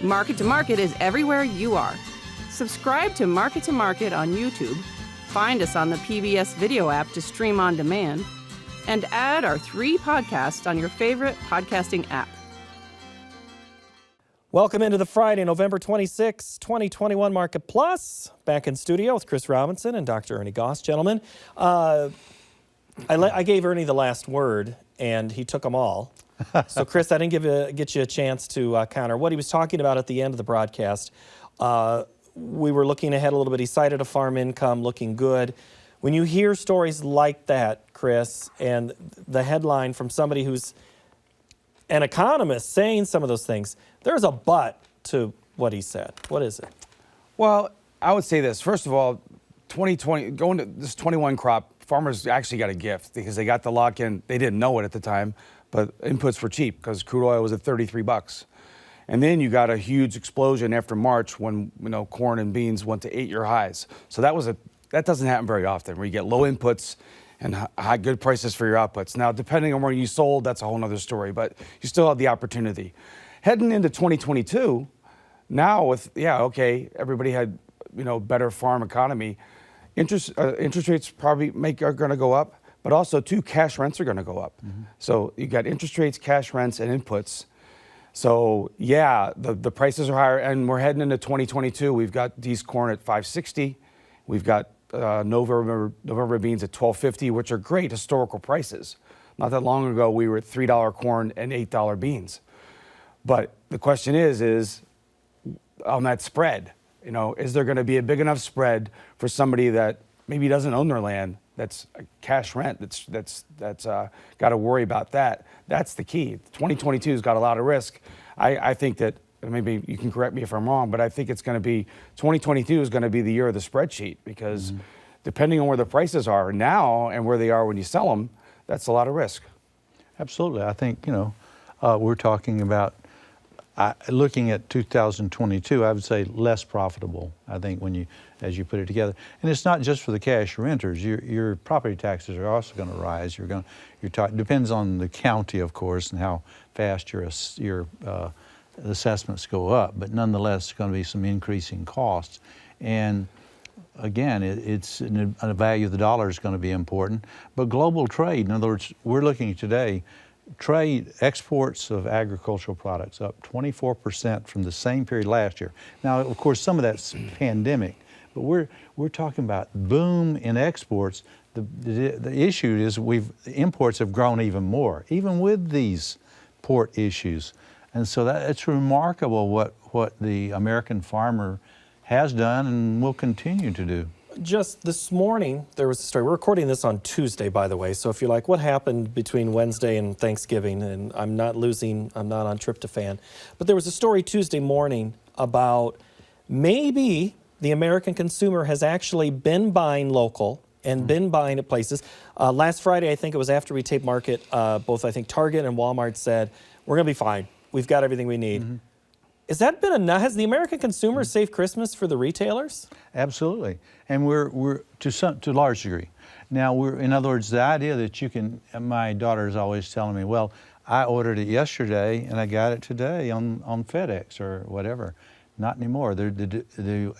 Market to Market is everywhere you are. Subscribe to Market on YouTube, find us on the PBS video app to stream on demand, and add our 3 podcasts on your favorite podcasting app. Welcome into the Friday, November 26, 2021 Market Plus. Back in studio with Chris Robinson and Dr. Ernie Goss. Gentlemen, I gave Ernie the last word, and he took them all. So, Chris, I didn't get you a chance to counter. What he was talking about at the end of the broadcast, we were looking ahead a little bit. He cited a farm income looking good. When you hear stories like that, Chris, and the headline from somebody who's an economist saying some of those things, there's a but to what he said. What is it? Well, I would say this. First of all, 2020, going to this 21 crop, farmers actually got a gift because they got the lock-in. They didn't know it at the time, but inputs were cheap because crude oil was at 33 bucks. And then you got a huge explosion after March when, corn and beans went to 8-year highs. So that doesn't happen very often, where you get low inputs and high good prices for your outputs. Now, depending on where you sold, that's a whole other story, but you still have the opportunity. Heading into 2022, now with, everybody had, better farm economy, interest rates probably are going to go up, but also too, cash rents are going to go up. Mm-hmm. So you got interest rates, cash rents, and inputs. So yeah, the prices are higher, and we're heading into 2022. We've got these corn at $5.60. We've got November beans at $12.50, which are great historical prices. Not that long ago, we were at $3 corn and $8 beans. But the question is on that spread, is there going to be a big enough spread for somebody that maybe doesn't own their land, that's a cash rent, that's got to worry about that? That's the key. 2022 has got a lot of risk. I think that, maybe you can correct me if I'm wrong, but I think 2022 is going to be the year of the spreadsheet, because depending on where the prices are now and where they are when you sell them, that's a lot of risk. Absolutely. I think, we're talking about looking at 2022, I would say less profitable, I think, as you put it together. And it's not just for the cash renters. Your property taxes are also going to rise. Depends on the county, of course, and how fast your assessments go up, but nonetheless, there's going to be some increasing costs. And again, the value of the dollar is going to be important. But global trade, in other words, we're looking today, exports of agricultural products up 24% from the same period last year. Now, of course, some of that's pandemic, but we're talking about boom in exports. The issue is imports have grown even more, even with these port issues. And so it's remarkable what the American farmer has done and will continue to do. Just this morning, there was a story. We're recording this on Tuesday, by the way. So if you're like, what happened between Wednesday and Thanksgiving? And I'm not on tryptophan. But there was a story Tuesday morning about maybe the American consumer has actually been buying local and been buying at places. Last Friday, I think it was after we taped Market, both I think Target and Walmart said, we're going to be fine. We've got everything we need. Mm-hmm. Has the American consumer saved Christmas for the retailers? Absolutely, and we're to a large degree. Now in other words, the idea that you can. My daughter is always telling me, "Well, I ordered it yesterday and I got it today on FedEx or whatever." Not anymore. The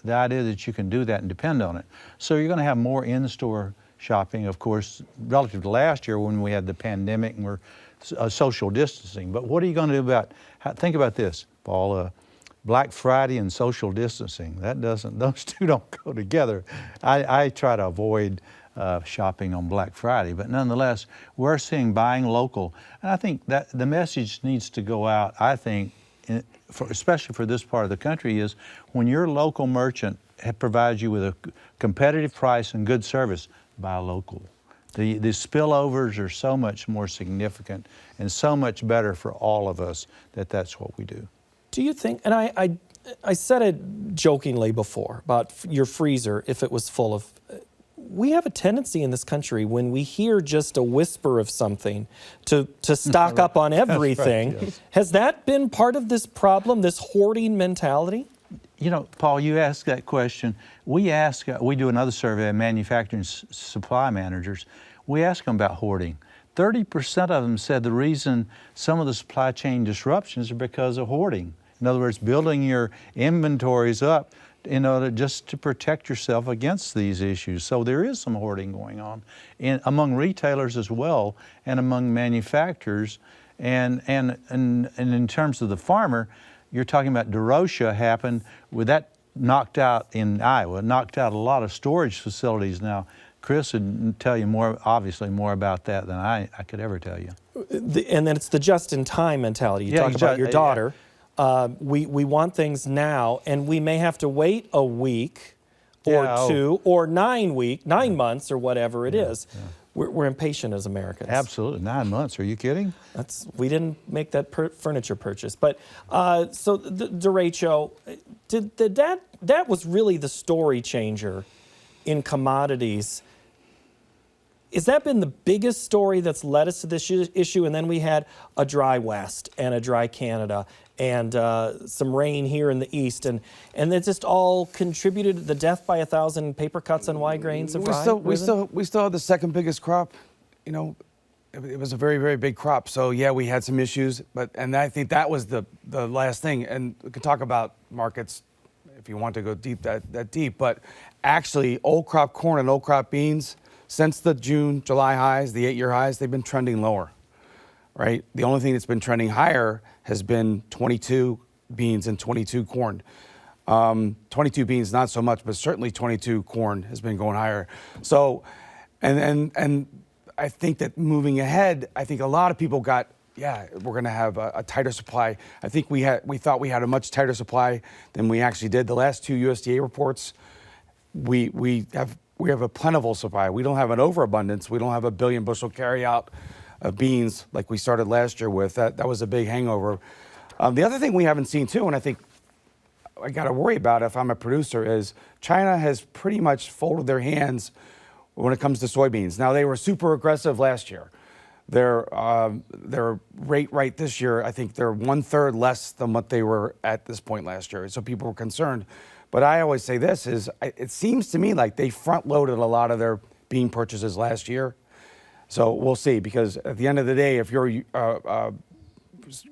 idea that you can do that and depend on it. So you're going to have more in-store shopping, of course, relative to last year when we had the pandemic and we're social distancing. But what are you going to do think about this, Paul, Black Friday and social distancing. Those two don't go together. I try to avoid shopping on Black Friday, but nonetheless, we're seeing buying local. And I think that the message needs to go out, I think, especially for this part of the country, is when your local merchant provides you with a competitive price and good service, buy local. The spillovers are so much more significant and so much better for all of us that's what we do. Do you think, and I said it jokingly before about your freezer, if it was full of, we have a tendency in this country when we hear just a whisper of something to stock up on everything. Right, yes. Has that been part of this problem, this hoarding mentality? Paul, you asked that question. We do another survey of manufacturing supply managers. We ask them about hoarding. 30% of them said the reason some of the supply chain disruptions are because of hoarding. In other words, building your inventories up in order just to protect yourself against these issues. So there is some hoarding going on among retailers as well, and among manufacturers. And in terms of the farmer, you're talking about DeRocha happened with that knocked out in Iowa, knocked out a lot of storage facilities. Now, Chris would tell you more, obviously more about that than I could ever tell you. And then it's the just-in-time mentality. You talk about your daughter. We want things now, and we may have to wait a week or two or 9 months or whatever it is. Yeah. We're impatient as Americans. Absolutely. 9 months. Are you kidding? We didn't make that furniture purchase. But so the derecho, that was really the story changer in commodities. Has that been the biggest story that's led us to this issue? And then we had a dry West and a dry Canada and some rain here in the East. And it just all contributed to the death by 1,000 paper cuts on Y grains of rye? We still have the second biggest crop. You know, it was a very, very big crop. So, yeah, we had some issues. And I think that was the last thing. And we could talk about markets if you want to go deep, that deep. But actually, old crop corn and old crop beans, since the June, July highs, the 8-year highs, they've been trending lower, right? The only thing that's been trending higher has been 22 beans and 22 corn. 22 beans, not so much, but certainly 22 corn has been going higher. So, and I think that moving ahead, I think a lot of people got, we're going to have a tighter supply. I think we thought we had a much tighter supply than we actually did. The last two USDA reports, we have a plentiful supply. We don't have an overabundance. We don't have a billion bushel carryout of beans like we started last year with. That was a big hangover. The other thing we haven't seen too, and I think I got to worry about if I'm a producer, is China has pretty much folded their hands when it comes to soybeans. Now, they were super aggressive last year. Their rate right this year, I think they're 1/3 less than what they were at this point last year. So people were concerned. But I always say this is, it seems to me like they front-loaded a lot of their bean purchases last year. So we'll see, because at the end of the day, if you're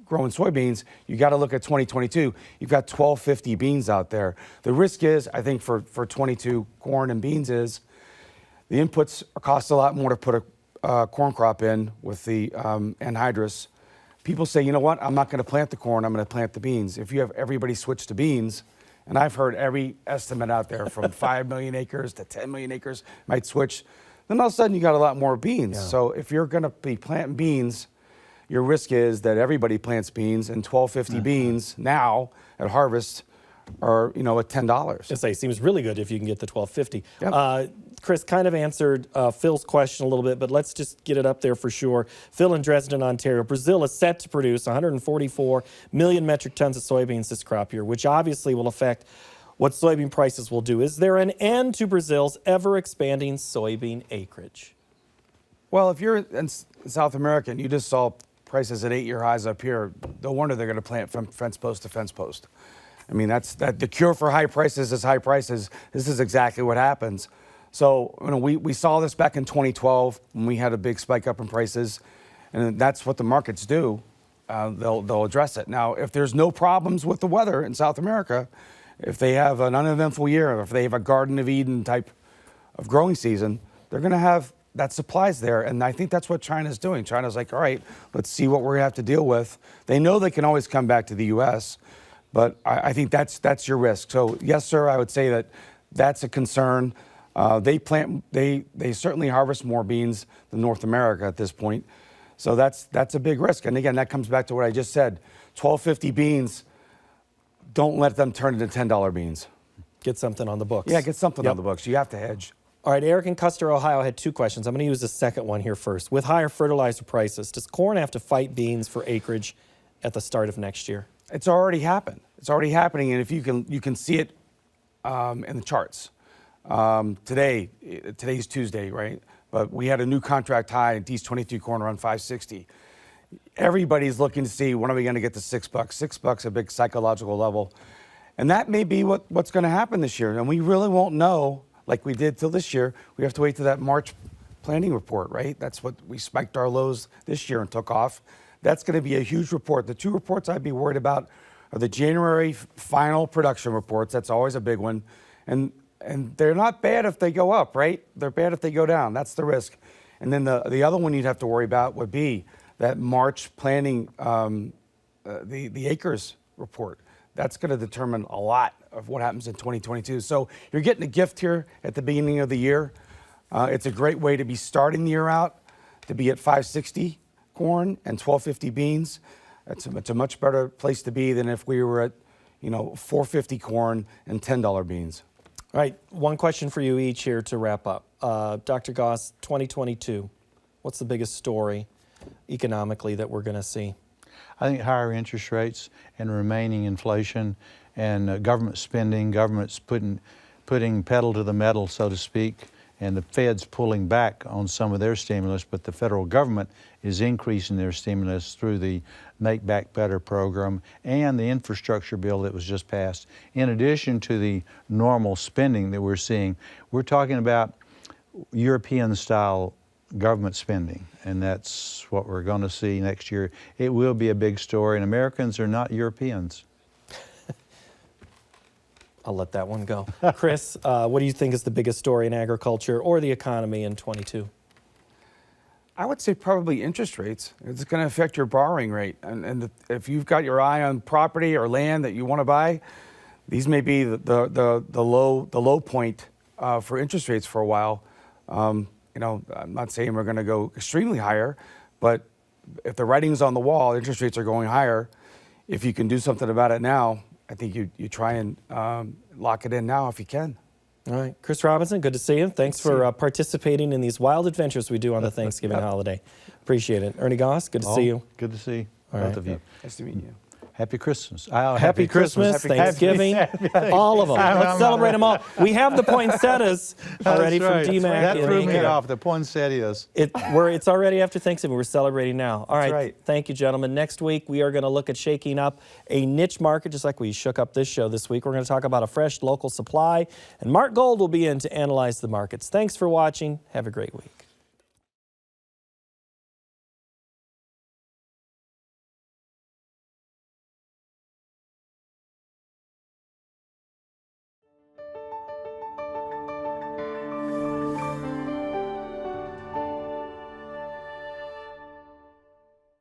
growing soybeans, you got to look at 2022. You've got 1,250 beans out there. The risk is, I think, for 22 corn and beans is the inputs cost a lot more to put a corn crop in with the anhydrous. People say, you know what, I'm not going to plant the corn, I'm going to plant the beans. If you have everybody switch to beans, and I've heard every estimate out there from 5 million acres to 10 million acres might switch, then all of a sudden you got a lot more beans. Yeah. So if you're going to be planting beans, your risk is that everybody plants beans, and 1,250 beans now at harvest are, at $10. It seems really good if you can get the 1,250. Yep. Chris kind of answered Phil's question a little bit, but let's just get it up there for sure. Phil in Dresden, Ontario. Brazil is set to produce 144 million metric tons of soybeans this crop year, which obviously will affect what soybean prices will do. Is there an end to Brazil's ever-expanding soybean acreage? Well, if you're in South America and you just saw prices at 8-year highs up here, no wonder they're going to plant from fence post to fence post. I mean, the cure for high prices is high prices. This is exactly what happens. So, we saw this back in 2012 when we had a big spike up in prices, and that's what the markets do. They'll address it. Now, if there's no problems with the weather in South America, if they have an uneventful year, or if they have a Garden of Eden type of growing season, they're going to have that supplies there. And I think that's what China's doing. China's like, all right, let's see what we're going to have to deal with. They know they can always come back to the U.S., but I think that's your risk. So, yes, sir, I would say that's a concern. They certainly harvest more beans than North America at this point. So that's a big risk. And again, that comes back to what I just said. 1,250 beans, don't let them turn into $10 beans. Get something on the books. Yeah, get something on the books. You have to hedge. All right, Eric in Custer, Ohio had 2 questions. I'm going to use the second one here first. With higher fertilizer prices, does corn have to fight beans for acreage at the start of next year? It's already happened. It's already happening, and if you can see it in the charts. Today's Tuesday, right? But we had a new contract high in East 22 corn around 560. Everybody's looking to see, when are we going to get to $6? $6 a big psychological level. And that may be what's going to happen this year. And we really won't know like we did till this year. We have to wait till that March planting report, right? That's what we spiked our lows this year and took off. That's going to be a huge report. The 2 reports I'd be worried about are the January final production reports. That's always a big one. And they're not bad if they go up, right? They're bad if they go down. That's the risk. And then the other one you'd have to worry about would be that March planning, the acres report. That's going to determine a lot of what happens in 2022. So you're getting a gift here at the beginning of the year. It's a great way to be starting the year out, to be at 560 corn and 1250 beans. It's a much better place to be than if we were at, 450 corn and $10 beans. All right, one question for you each here to wrap up. Dr. Goss, 2022, what's the biggest story economically that we're going to see? I think higher interest rates and remaining inflation and government spending, government's putting pedal to the metal, so to speak, and the Fed's pulling back on some of their stimulus, but the federal government is increasing their stimulus through the Make Back Better program and the infrastructure bill that was just passed. In addition to the normal spending that we're seeing, we're talking about European-style government spending, and that's what we're going to see next year. It will be a big story, and Americans are not Europeans. I'll let that one go. Chris, what do you think is the biggest story in agriculture or the economy in 22? I would say probably interest rates. It's going to affect your borrowing rate. And if you've got your eye on property or land that you want to buy, these may be the low point for interest rates for a while. I'm not saying we're going to go extremely higher, but if the writing's on the wall, interest rates are going higher. If you can do something about it now, I think you try and lock it in now if you can. All right. Chris Robinson, good to see you. Thanks for participating in these wild adventures we do on the Thanksgiving holiday. Appreciate it. Ernie Goss, good to see you. Good to see All both right. of you. Nice to meet you. Happy Christmas. Happy Christmas, Thanksgiving, all of them. Let's celebrate them all. We have the poinsettias already from DMAC. That in threw me Lincoln. off, the poinsettias. It's already after Thanksgiving. We're celebrating now. All right. Thank you, gentlemen. Next week, we are going to look at shaking up a niche market, just like we shook up this show this week. We're going to talk about a fresh local supply, and Mark Gold will be in to analyze the markets. Thanks for watching. Have a great week.